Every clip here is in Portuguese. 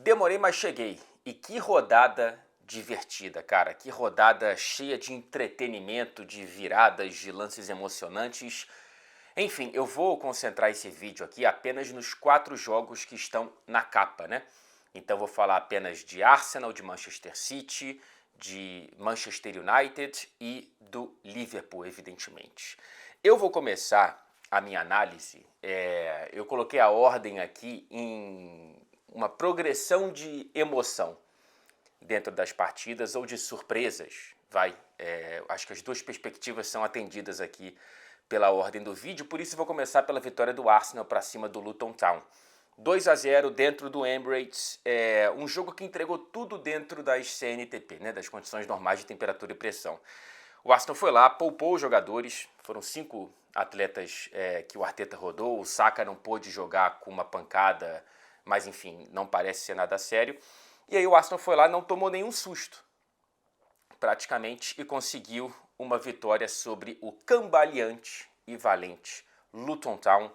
Demorei, mas cheguei. E que rodada divertida, cara. Que rodada cheia de entretenimento, de viradas, de lances emocionantes. Enfim, eu vou concentrar esse vídeo aqui apenas nos 4 jogos que estão na capa, né? Então vou falar apenas de Arsenal, de Manchester City, de Manchester United e do Liverpool, evidentemente. Eu vou começar a minha análise, eu coloquei a ordem aqui em uma progressão de emoção dentro das partidas ou de surpresas, acho que as duas perspectivas são atendidas aqui pela ordem do vídeo, por isso vou começar pela vitória do Arsenal para cima do Luton Town. 2-0 dentro do Emirates, um jogo que entregou tudo dentro das CNTP, né, das condições normais de temperatura e pressão. O Arsenal foi lá, poupou os jogadores, foram 5 atletas que o Arteta rodou, o Saka não pôde jogar com uma pancada, mas enfim, não parece ser nada sério. E aí o Arsenal foi lá, não tomou nenhum susto, praticamente, e conseguiu uma vitória sobre o cambaleante e valente Luton Town.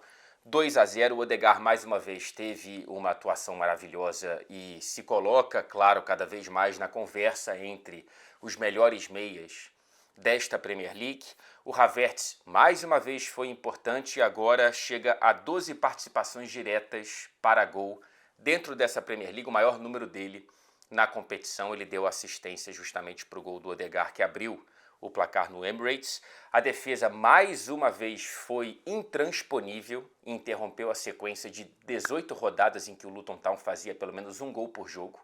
2-0, o Odegaard mais uma vez teve uma atuação maravilhosa e se coloca, claro, cada vez mais na conversa entre os melhores meias desta Premier League. O Havertz mais uma vez foi importante e agora chega a 12 participações diretas para gol dentro dessa Premier League, o maior número dele na competição. Ele deu assistência justamente para o gol do Odegaard que abriu o placar no Emirates. A defesa mais uma vez foi intransponível e interrompeu a sequência de 18 rodadas em que o Luton Town fazia pelo menos um gol por jogo.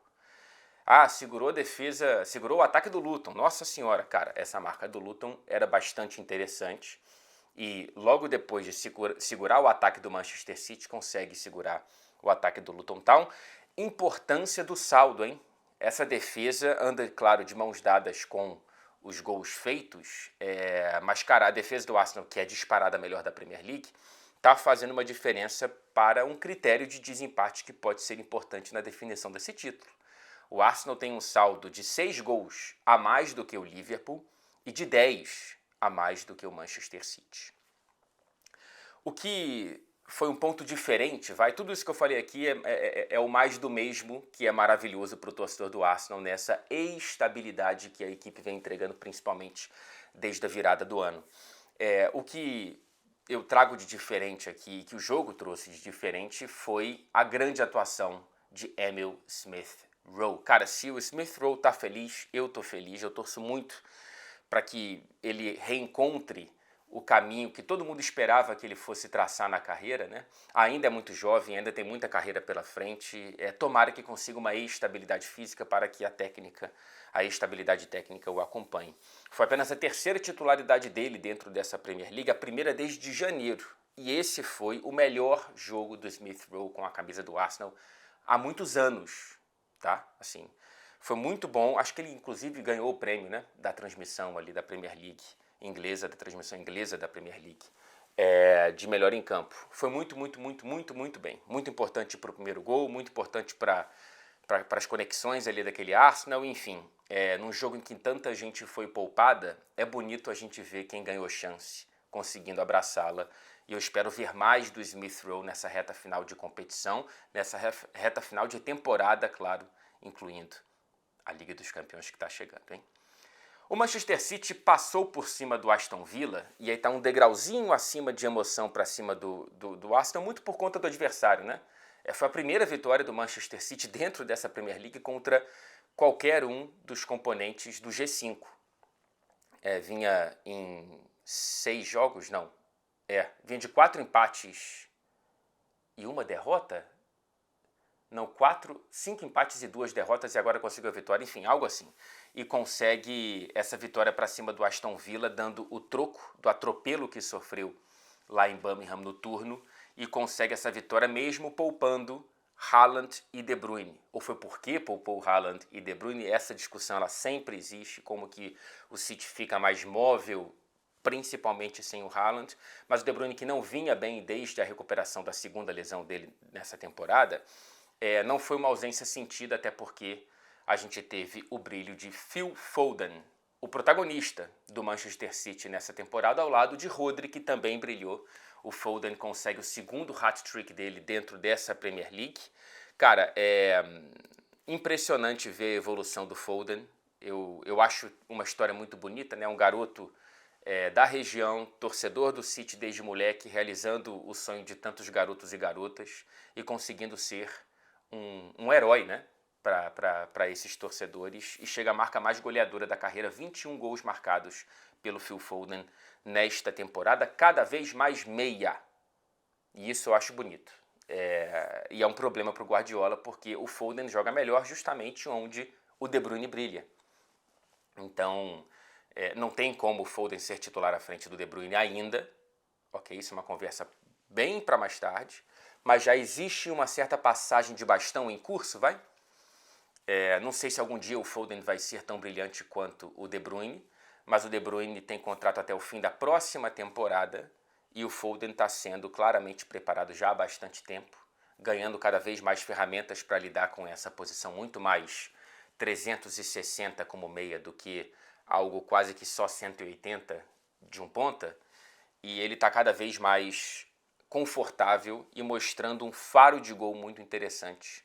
Segurou a defesa, segurou o ataque do Luton. Nossa senhora, cara, essa marca do Luton era bastante interessante. E logo depois de segurar o ataque do Manchester City, consegue segurar o ataque do Luton Town. Importância do saldo, hein? Essa defesa anda, claro, de mãos dadas com os gols feitos, mas, cara, a defesa do Arsenal, que é disparada a melhor da Premier League, está fazendo uma diferença para um critério de desempate que pode ser importante na definição desse título. O Arsenal tem um saldo de 6 gols a mais do que o Liverpool e de 10 a mais do que o Manchester City. O que foi um ponto diferente, tudo isso que eu falei aqui é o mais do mesmo, que é maravilhoso para o torcedor do Arsenal nessa estabilidade que a equipe vem entregando, principalmente desde a virada do ano. O que eu trago de diferente aqui, que o jogo trouxe de diferente, foi a grande atuação de Emil Smith-Rowe. Cara, se o Smith-Rowe tá feliz, eu tô feliz, eu torço muito para que ele reencontre o caminho que todo mundo esperava que ele fosse traçar na carreira, né? Ainda é muito jovem, ainda tem muita carreira pela frente. Tomara que consiga uma estabilidade física para que a estabilidade técnica o acompanhe. Foi apenas a 3ª titularidade dele dentro dessa Premier League, a primeira desde janeiro. E esse foi o melhor jogo do Smith-Rowe com a camisa do Arsenal há muitos anos, tá? Assim, foi muito bom. Acho que ele inclusive ganhou o prêmio, né, da transmissão ali da Premier League inglesa, da transmissão inglesa da Premier League, de melhor em campo. Foi muito bem. Muito importante para o primeiro gol, muito importante para as conexões ali daquele Arsenal, enfim. Num jogo em que tanta gente foi poupada, é bonito a gente ver quem ganhou chance, conseguindo abraçá-la. E eu espero ver mais do Smith-Rowe nessa reta final de competição, nessa reta final de temporada, claro, incluindo a Liga dos Campeões que está chegando, hein? O Manchester City passou por cima do Aston Villa, e aí está um degrauzinho acima de emoção para cima do Arsenal, muito por conta do adversário, né? Foi a primeira vitória do Manchester City dentro dessa Premier League contra qualquer um dos componentes do G5. Vinha em 6 jogos, não. Vinha de 4 empates e 1 derrota? Não, 5 empates e 2 derrotas e agora conseguiu a vitória, enfim, algo assim. E consegue essa vitória para cima do Aston Villa, dando o troco do atropelo que sofreu lá em Birmingham no turno, e consegue essa vitória mesmo poupando Haaland e De Bruyne. Ou foi porque poupou Haaland e De Bruyne? Essa discussão ela sempre existe, como que o City fica mais móvel, principalmente sem o Haaland, mas o De Bruyne, que não vinha bem desde a recuperação da 2ª lesão dele nessa temporada, não foi uma ausência sentida, até porque a gente teve o brilho de Phil Foden, o protagonista do Manchester City nessa temporada, ao lado de Rodri, que também brilhou. O Foden consegue o 2º hat-trick dele dentro dessa Premier League. Cara, Impressionante ver a evolução do Foden. Eu acho uma história muito bonita, né? Um garoto da região, torcedor do City desde moleque, realizando o sonho de tantos garotos e garotas e conseguindo ser um herói, né? Para esses torcedores, e chega à marca mais goleadora da carreira, 21 gols marcados pelo Phil Foden nesta temporada, cada vez mais meia. E isso eu acho bonito. E é um problema para o Guardiola, porque o Foden joga melhor justamente onde o De Bruyne brilha. Então, não tem como o Foden ser titular à frente do De Bruyne ainda. Ok, isso é uma conversa bem para mais tarde. Mas já existe uma certa passagem de bastão em curso, vai? Não sei se algum dia o Foden vai ser tão brilhante quanto o De Bruyne, mas o De Bruyne tem contrato até o fim da próxima temporada e o Foden está sendo claramente preparado já há bastante tempo, ganhando cada vez mais ferramentas para lidar com essa posição muito mais 360 como meia do que algo quase que só 180 de um ponta, e ele está cada vez mais confortável e mostrando um faro de gol muito interessante.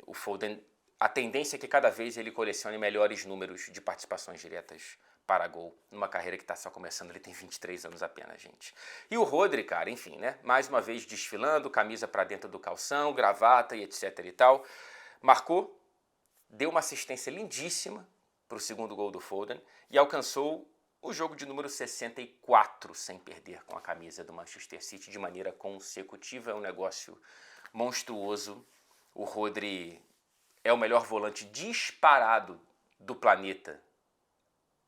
O Foden, a tendência é que cada vez ele colecione melhores números de participações diretas para gol, numa carreira que está só começando, ele tem 23 anos apenas, gente. E o Rodri, cara, enfim, né, mais uma vez desfilando, camisa para dentro do calção, gravata e etc e tal, marcou, deu uma assistência lindíssima para o segundo gol do Foden e alcançou o jogo de número 64 sem perder com a camisa do Manchester City de maneira consecutiva. É um negócio monstruoso. O Rodri é o melhor volante disparado do planeta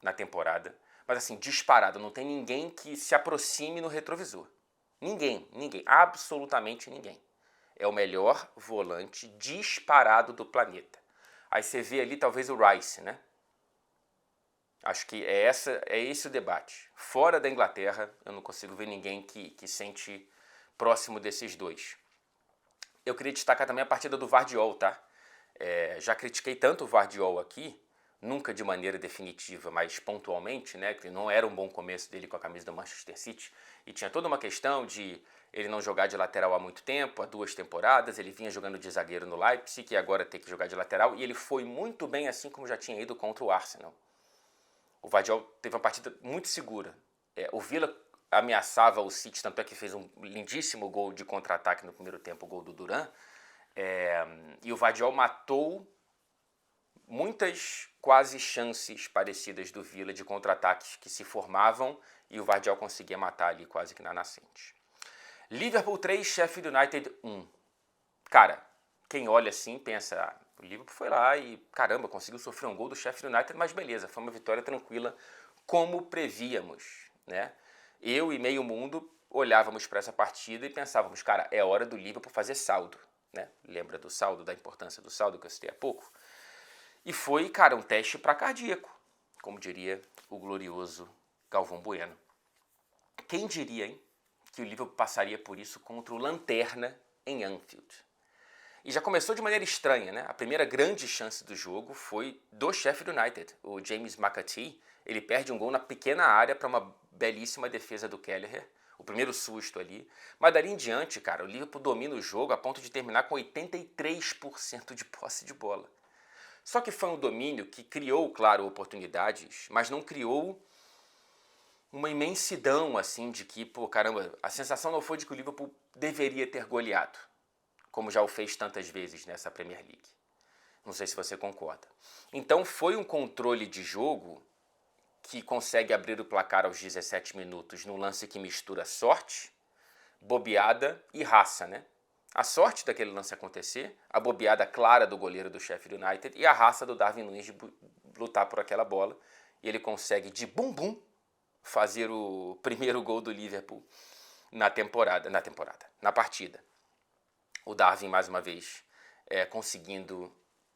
na temporada. Mas assim, disparado, não tem ninguém que se aproxime no retrovisor. Ninguém, absolutamente ninguém. É o melhor volante disparado do planeta. Aí você vê ali talvez o Rice, né? Acho que é esse o debate. Fora da Inglaterra, eu não consigo ver ninguém que sente próximo desses dois. Eu queria destacar também a partida do Gvardiol, tá? Já critiquei tanto o Gvardiol aqui, nunca de maneira definitiva, mas pontualmente, né? Que não era um bom começo dele com a camisa do Manchester City. E tinha toda uma questão de ele não jogar de lateral há muito tempo, há 2 temporadas. Ele vinha jogando de zagueiro no Leipzig e agora tem que jogar de lateral. E ele foi muito bem, assim como já tinha ido contra o Arsenal. O Gvardiol teve uma partida muito segura. O Villa ameaçava o City, tanto é que fez um lindíssimo gol de contra-ataque no primeiro tempo, o gol do Duran. E o Gvardiol matou muitas quase chances parecidas do Villa de contra-ataques que se formavam e o Gvardiol conseguia matar ali quase que na nascente. Liverpool 3, Sheffield United 1. Cara, quem olha assim pensa, o Liverpool foi lá e, caramba, conseguiu sofrer um gol do Sheffield United, mas beleza, foi uma vitória tranquila, como prevíamos, né? Eu e meio mundo olhávamos para essa partida e pensávamos, cara, é hora do Liverpool fazer saldo, né? Lembra do saldo, da importância do saldo que eu citei há pouco? E foi, cara, um teste para cardíaco, como diria o glorioso Galvão Bueno. Quem diria, hein, que o Liverpool passaria por isso contra o Lanterna em Anfield? E já começou de maneira estranha, né? A primeira grande chance do jogo foi do Sheffield United. O James McAtee, ele perde um gol na pequena área para uma belíssima defesa do Kelleher. O primeiro susto ali. Mas dali em diante, cara, o Liverpool domina o jogo a ponto de terminar com 83% de posse de bola. Só que foi um domínio que criou, claro, oportunidades, mas não criou uma imensidão, assim, de que, pô, caramba, a sensação não foi de que o Liverpool deveria ter goleado, como já o fez tantas vezes nessa Premier League. Não sei se você concorda. Então foi um controle de jogo que consegue abrir o placar aos 17 minutos num lance que mistura sorte, bobeada e raça, né? A sorte daquele lance acontecer, a bobeada clara do goleiro do Sheffield United e a raça do Darwin Núñez de lutar por aquela bola. E ele consegue de bumbum fazer o primeiro gol do Liverpool na partida. O Darwin, mais uma vez, conseguindo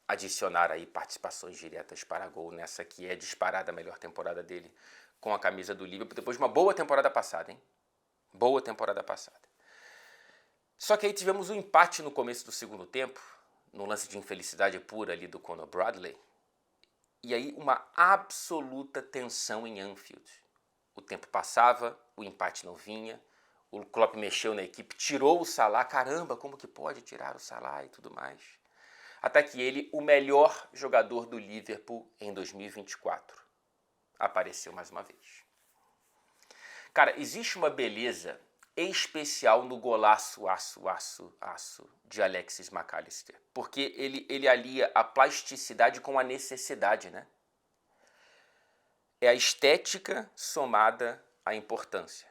adicionar aí participações diretas para gol nessa que é disparada a melhor temporada dele com a camisa do Liverpool, depois de uma boa temporada passada, hein? Boa temporada passada. Só que aí tivemos um empate no começo do segundo tempo, no lance de infelicidade pura ali do Conor Bradley, e aí uma absoluta tensão em Anfield. O tempo passava, o empate não vinha, o Klopp mexeu na equipe, tirou o Salah, caramba, como que pode tirar o Salah e tudo mais. até que ele, o melhor jogador do Liverpool em 2024, apareceu mais uma vez. Cara, existe uma beleza especial no golaço de Alexis Mac Allister, porque ele alia a plasticidade com a necessidade, né? É a estética somada à importância.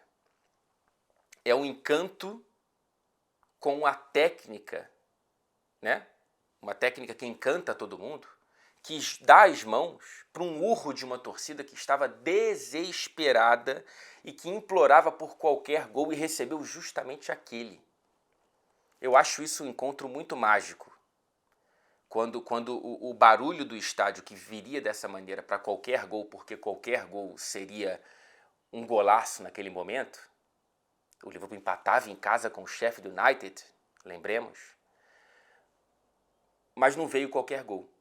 É o encanto com a técnica, né? Uma técnica que encanta todo mundo, que dá as mãos para um urro de uma torcida que estava desesperada e que implorava por qualquer gol e recebeu justamente aquele. Eu acho isso um encontro muito mágico. Quando o barulho do estádio que viria dessa maneira para qualquer gol, porque qualquer gol seria um golaço naquele momento, o Liverpool empatava em casa com o Sheffield United, lembremos, mas não veio qualquer gol.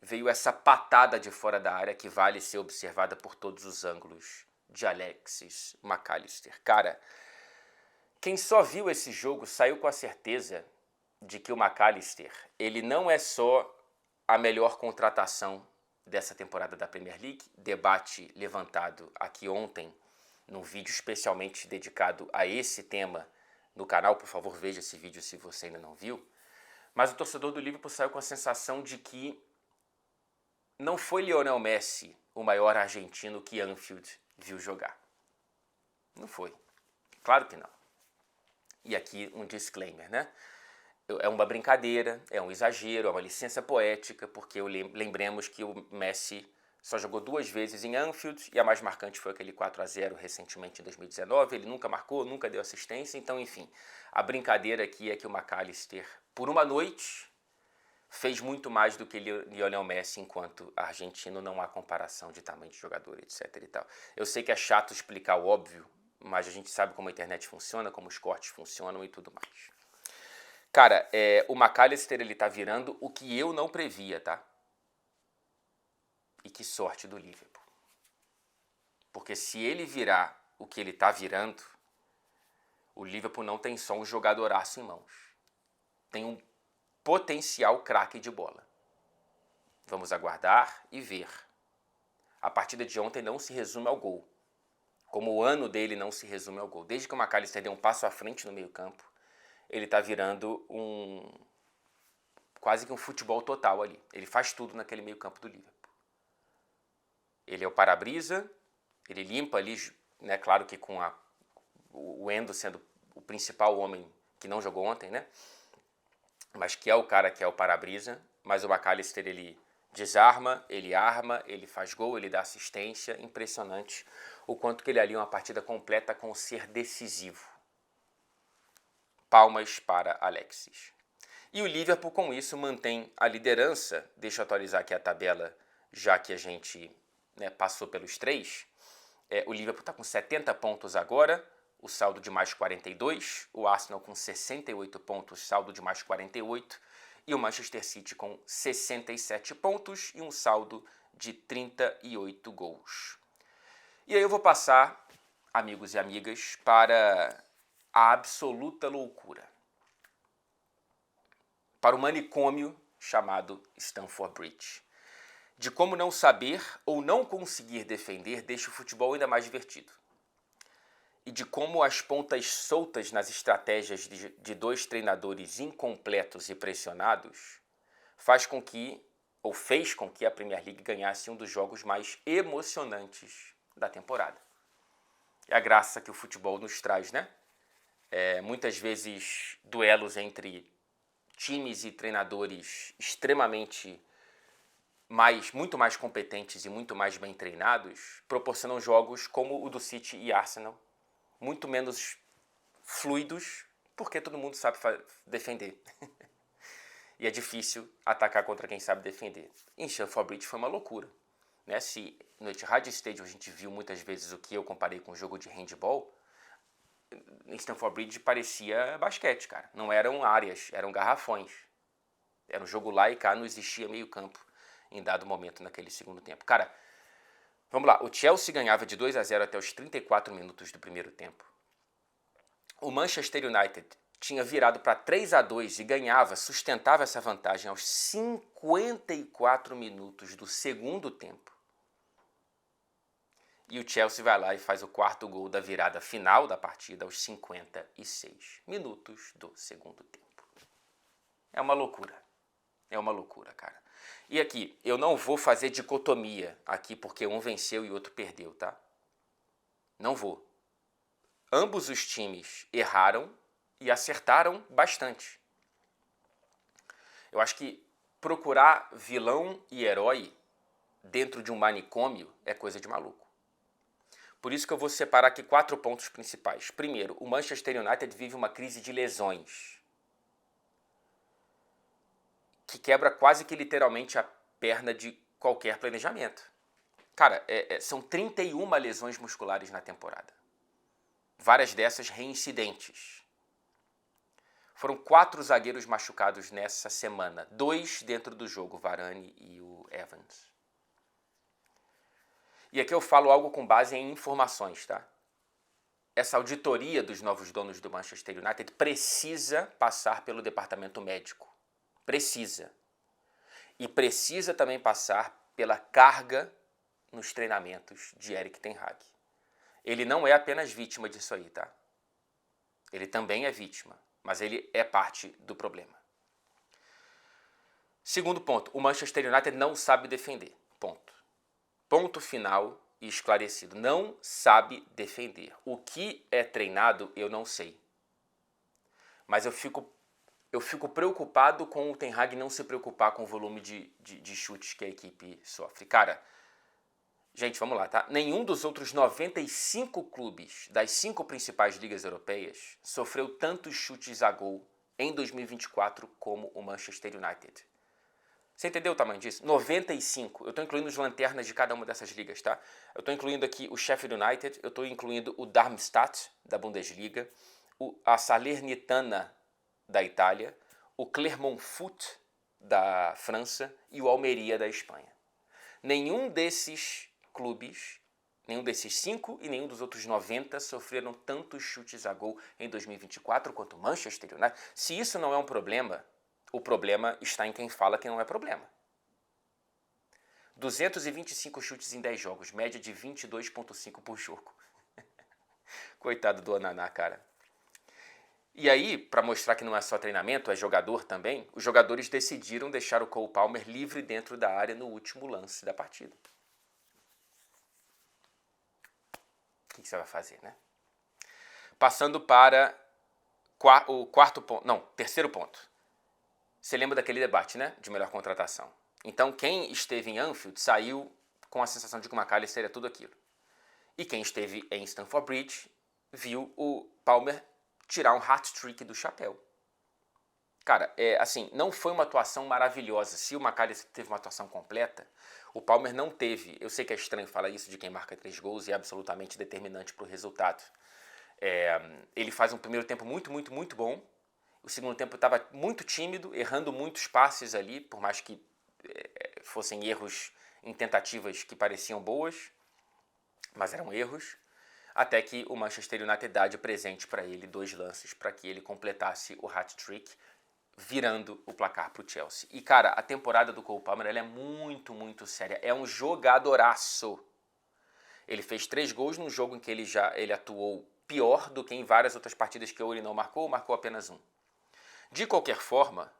Veio essa patada de fora da área que vale ser observada por todos os ângulos de Alexis Mac Allister. Cara, quem só viu esse jogo saiu com a certeza de que o Mac Allister, ele não é só a melhor contratação dessa temporada da Premier League, debate levantado aqui ontem, num vídeo especialmente dedicado a esse tema no canal. Por favor, veja esse vídeo se você ainda não viu. Mas o torcedor do Liverpool saiu com a sensação de que não foi Lionel Messi o maior argentino que Anfield viu jogar. Não foi. Claro que não. E aqui um disclaimer, né? É uma brincadeira, é um exagero, é uma licença poética, porque lembremos que o Messi só jogou 2 vezes em Anfield e a mais marcante foi aquele 4-0 recentemente em 2019. Ele nunca marcou, nunca deu assistência, então, enfim, a brincadeira aqui é que o Mac Allister, por uma noite, fez muito mais do que Lionel Messi, enquanto argentino não há comparação de tamanho de jogador, etc. e tal. Eu sei que é chato explicar o óbvio, mas a gente sabe como a internet funciona, como os cortes funcionam e tudo mais. Cara, o Mac Allister, ele tá virando o que eu não previa, tá? E que sorte do Liverpool. Porque se ele virar o que ele tá virando, o Liverpool não tem só um jogadoraço em mãos. Tem um potencial craque de bola. Vamos aguardar e ver. A partida de ontem não se resume ao gol. Como o ano dele não se resume ao gol. Desde que o Mac Allister deu um passo à frente no meio-campo, ele está virando quase que um futebol total ali. Ele faz tudo naquele meio-campo do Liverpool. Ele é o para-brisa, ele limpa ali, né? Claro que com o Endo sendo o principal homem que não jogou ontem, né? Mas que é o cara que é o para-brisa. Mas o Mac Allister, ele desarma, ele arma, ele faz gol, ele dá assistência. Impressionante o quanto que ele alia uma partida completa com ser decisivo. Palmas para Alexis. E o Liverpool, com isso, mantém a liderança. Deixa eu atualizar aqui a tabela, já que a gente, né, passou pelos 3. O Liverpool está com 70 pontos agora, o saldo de mais 42. O Arsenal com 68 pontos, saldo de mais 48. E o Manchester City com 67 pontos e um saldo de 38 gols. E aí eu vou passar, amigos e amigas, para a absoluta loucura. Para o manicômio chamado Stamford Bridge. De como não saber ou não conseguir defender deixa o futebol ainda mais divertido. E de como as pontas soltas nas estratégias de 2 treinadores incompletos e pressionados fez com que a Premier League ganhasse um dos jogos mais emocionantes da temporada. É a graça que o futebol nos traz, né? Muitas vezes duelos entre times e treinadores extremamente muito mais competentes e muito mais bem treinados proporcionam jogos como o do City e Arsenal, muito menos fluidos, porque todo mundo sabe defender. E é difícil atacar contra quem sabe defender. Em Stamford Bridge foi uma loucura, né? Se no Etihad Stadium a gente viu muitas vezes o que eu comparei com um jogo de handball, em Stamford Bridge parecia basquete, cara. Não eram áreas, eram garrafões. Era um jogo lá e cá, não existia meio campo em dado momento naquele segundo tempo. Cara, vamos lá. O Chelsea ganhava de 2-0 até os 34 minutos do primeiro tempo. O Manchester United tinha virado para 3-2 e ganhava, sustentava essa vantagem aos 54 minutos do segundo tempo. E o Chelsea vai lá e faz o quarto gol da virada final da partida aos 56 minutos do segundo tempo. É uma loucura. É uma loucura, cara. E aqui, eu não vou fazer dicotomia aqui porque um venceu e o outro perdeu, tá? Não vou. Ambos os times erraram e acertaram bastante. Eu acho que procurar vilão e herói dentro de um manicômio é coisa de maluco. Por isso que eu vou separar aqui 4 pontos principais. Primeiro, o Manchester United vive uma crise de lesões que quebra quase que literalmente a perna de qualquer planejamento. Cara, são 31 lesões musculares na temporada. Várias dessas reincidentes. Foram 4 zagueiros machucados nessa semana. 2 dentro do jogo, Varane e o Evans. E aqui eu falo algo com base em informações, tá? Essa auditoria dos novos donos do Manchester United precisa passar pelo departamento médico. Precisa. E precisa também passar pela carga nos treinamentos de Erik ten Hag. Ele não é apenas vítima disso aí, tá? Ele também é vítima, mas ele é parte do problema. Segundo ponto, o Manchester United não sabe defender. Ponto. Ponto final e esclarecido. Não sabe defender. O que é treinado, eu não sei. Mas eu fico preocupado com o Ten Hag não se preocupar com o volume de chutes que a equipe sofre. Cara, gente, vamos lá, tá? Nenhum dos outros 95 clubes das 5 principais ligas europeias sofreu tantos chutes a gol em 2024 como o Manchester United. Você entendeu o tamanho disso? 95. Eu estou incluindo os lanternas de cada uma dessas ligas, tá? Eu estou incluindo aqui o Sheffield United, eu estou incluindo o Darmstadt, da Bundesliga, a Salernitana, da Itália, o Clermont Foot, da França, e o Almeria, da Espanha. Nenhum desses clubes, nenhum desses 5 e nenhum dos outros 90 sofreram tantos chutes a gol em 2024 quanto o Manchester United. Se isso não é um problema, o problema está em quem fala que não é problema. 225 chutes em 10 jogos, média de 22,5 por jogo. Coitado do Onaná, cara. E aí, para mostrar que não é só treinamento, é jogador também, os jogadores decidiram deixar o Cole Palmer livre dentro da área no último lance da partida. O que você vai fazer, né? Passando para o quarto ponto, não, terceiro ponto. Você lembra daquele debate, né, de melhor contratação? Então, quem esteve em Anfield saiu com a sensação de que o McAllister seria tudo aquilo. E quem esteve em Stamford Bridge viu o Palmer tirar um hat-trick do chapéu. Cara, assim, não foi uma atuação maravilhosa. Se o McAllister teve uma atuação completa, o Palmer não teve. Eu sei que é estranho falar isso de quem marca 3 gols e é absolutamente determinante para o resultado. Ele faz um primeiro tempo muito, muito, muito bom. O segundo tempo estava muito tímido, errando muitos passes ali, por mais que fossem erros em tentativas que pareciam boas, mas eram erros, até que o Manchester United dá de presente para ele 2 lances para que ele completasse o hat-trick, virando o placar para o Chelsea. E, cara, a temporada do Cole Palmer ela é muito, muito séria. É um jogadoraço. Ele fez 3 gols num jogo em que ele atuou pior do que em várias outras partidas que ou ele não marcou ou marcou apenas um. De qualquer forma,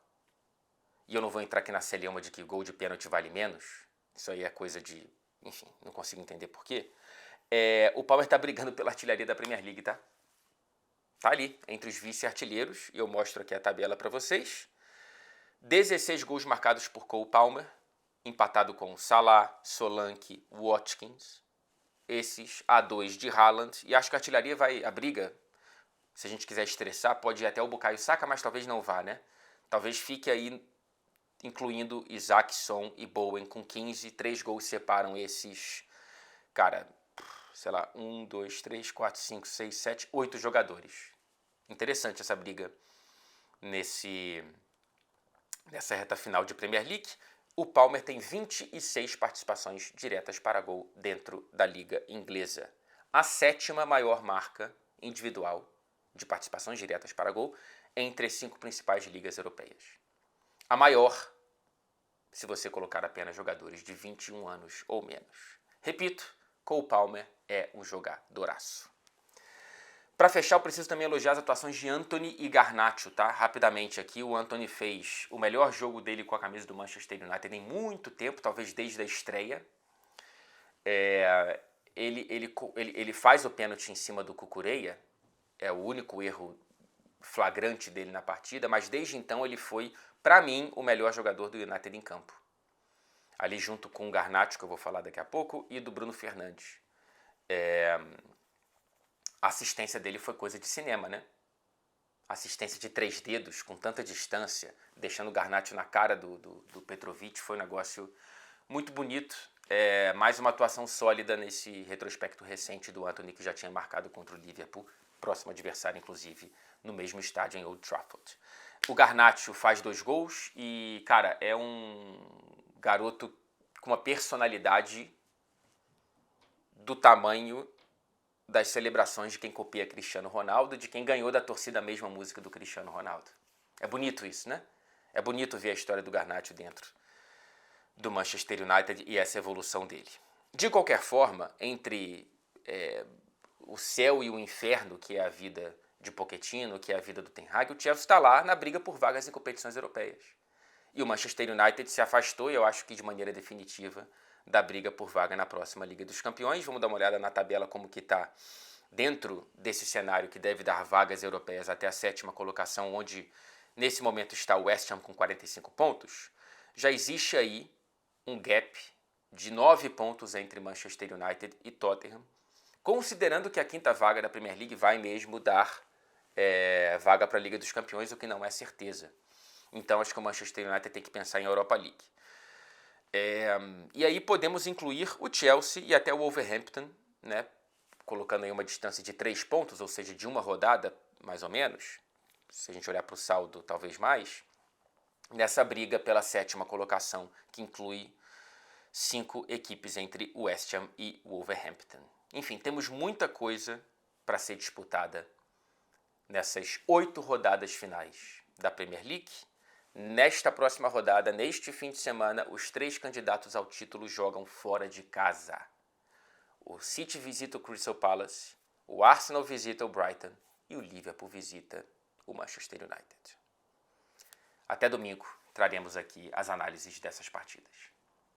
e eu não vou entrar aqui na celeuma de que gol de pênalti vale menos, isso aí é coisa de, enfim, não consigo entender porquê, o Palmer está brigando pela artilharia da Premier League, tá? Tá ali, entre os vice-artilheiros, e eu mostro aqui a tabela para vocês. 16 gols marcados por Cole Palmer, empatado com Salah, Solanke, Watkins, esses A2 de Haaland, e acho que a artilharia a briga, se a gente quiser estressar, pode ir até o Bukayo Saka, mas talvez não vá, né? Talvez fique aí, incluindo Isaac, Son e Bowen com 15. 3 gols separam esses, cara, sei lá, 1, 2, 3, 4, 5, 6, 7, 8 jogadores. Interessante essa briga nessa reta final de Premier League. O Palmer tem 26 participações diretas para gol dentro da liga inglesa. A 7ª maior marca individual de participações diretas para gol entre as 5 principais ligas europeias. A maior, se você colocar apenas jogadores de 21 anos ou menos. Repito, Cole Palmer é um jogadoraço. Para fechar, eu preciso também elogiar as atuações de Antony e Garnacho, tá? Rapidamente aqui, o Antony fez o melhor jogo dele com a camisa do Manchester United em muito tempo, talvez desde a estreia. Ele faz o pênalti em cima do Cucurella, é o único erro flagrante dele na partida, mas desde então ele foi, para mim, o melhor jogador do United em campo. Ali junto com o Garnacho, que eu vou falar daqui a pouco, e do Bruno Fernandes. A assistência dele foi coisa de cinema, né? Assistência de 3 dedos, com tanta distância, deixando o Garnacho na cara do Petrovic, foi um negócio muito bonito. Mais uma atuação sólida nesse retrospecto recente do Antony, que já tinha marcado contra o Liverpool, próximo adversário, inclusive, no mesmo estádio em Old Trafford. O Garnacho faz 2 gols e, cara, é um garoto com uma personalidade do tamanho das celebrações de quem copia Cristiano Ronaldo, de quem ganhou da torcida a mesma música do Cristiano Ronaldo. É bonito isso, né? É bonito ver a história do Garnacho dentro do Manchester United e essa evolução dele. De qualquer forma, entre o céu e o inferno, que é a vida de Pochettino, que é a vida do Ten Hag, o Chelsea está lá na briga por vagas em competições europeias. E o Manchester United se afastou, e eu acho que de maneira definitiva, da briga por vaga na próxima Liga dos Campeões. Vamos dar uma olhada na tabela como que está dentro desse cenário que deve dar vagas europeias até a 7ª colocação, onde nesse momento está o West Ham com 45 pontos. Já existe aí um gap de 9 pontos entre Manchester United e Tottenham, considerando que a 5ª vaga da Premier League vai mesmo dar vaga para a Liga dos Campeões, o que não é certeza. Então acho que o Manchester United tem que pensar em Europa League. E aí podemos incluir o Chelsea e até o Wolverhampton, né, colocando aí uma distância de 3 pontos, ou seja, de uma rodada, mais ou menos, se a gente olhar para o saldo, talvez mais, nessa briga pela 7ª colocação, que inclui 5 equipes entre West Ham e Wolverhampton. Enfim, temos muita coisa para ser disputada nessas 8 rodadas finais da Premier League. Nesta próxima rodada, neste fim de semana, os 3 candidatos ao título jogam fora de casa. O City visita o Crystal Palace, o Arsenal visita o Brighton e o Liverpool visita o Manchester United. Até domingo, traremos aqui as análises dessas partidas.